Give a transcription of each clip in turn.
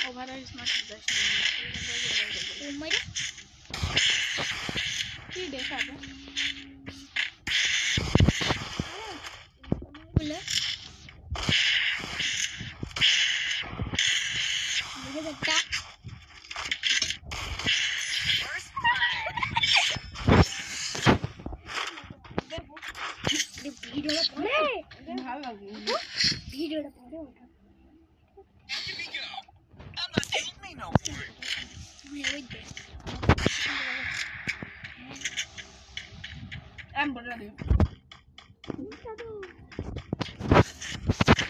Over smart যাস ও মাই কি দেখাবে বলে দেখে দেখা ভিডিওটা পড়ে ভালো লাগে ভিডিওটা পড়ে ওঠা I'm ready.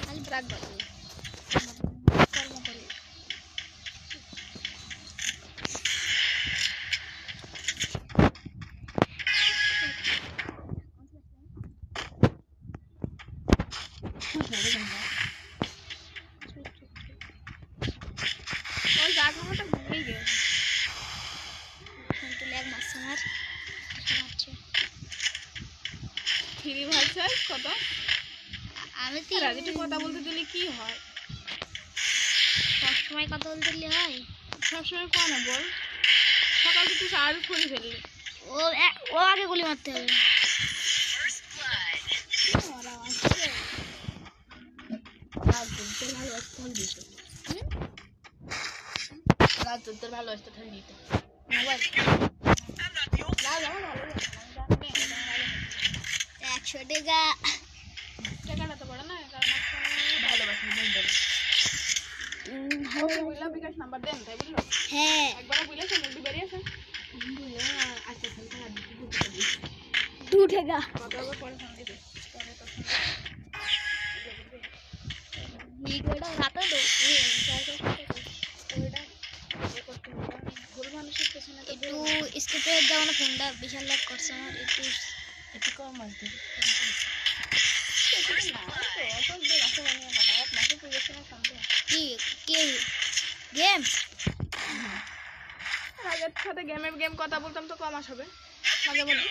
I'll brag about it. কত আমি তো রাজীব কথা বলতে দিলে কি হয় সব সময় কথা বলতে দিলে হয় সব সময় কোন বল সকাল থেকে আর ফোন ফেললি ও আগে গুলি মারতে হবে তোর ভালোবাসতে ঠান্ডা দিতে মোবাইল 100 টাকা টাকাটা তো বড় না কারণ ভালোবাসি বল বললাম বিকাশ নাম্বার দেন তাই বললো হ্যাঁ একবার বলেছেন মুরগি বেরিয়ে আছে আচ্ছা টাকা দিতে 2 টাকা কতবার পরে ফোন দিবে পরে তো ভিডিওটা রাতে দাও ওইটা ভুল মানুষের পেছনে তো একটু স্কিপে দাও না ফোনটা বিশাল লাগ করছে আমার একটু কম আসবে কি গেম আগের সাথে গেম কথা বলতাম তো কম আসবে মাঝে মধ্যে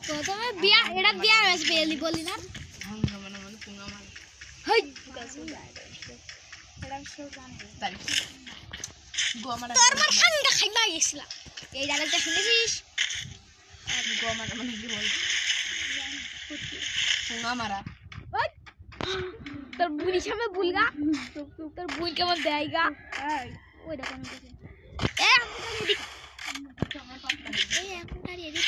প্রথমে বিয়া এটা বিয়া আসবে এলি বলি না তোর মার ঠান্ডা খাইবা গেছিলাম এই ডায়লগটা শুনেছিস গোমারা মানে কি বল পুঙ্গা মারা তোর বুড়ি সামনে ভুলগা তোর বুই কেমন দেয়গা ওই দেখো আমি এ এখন এদিক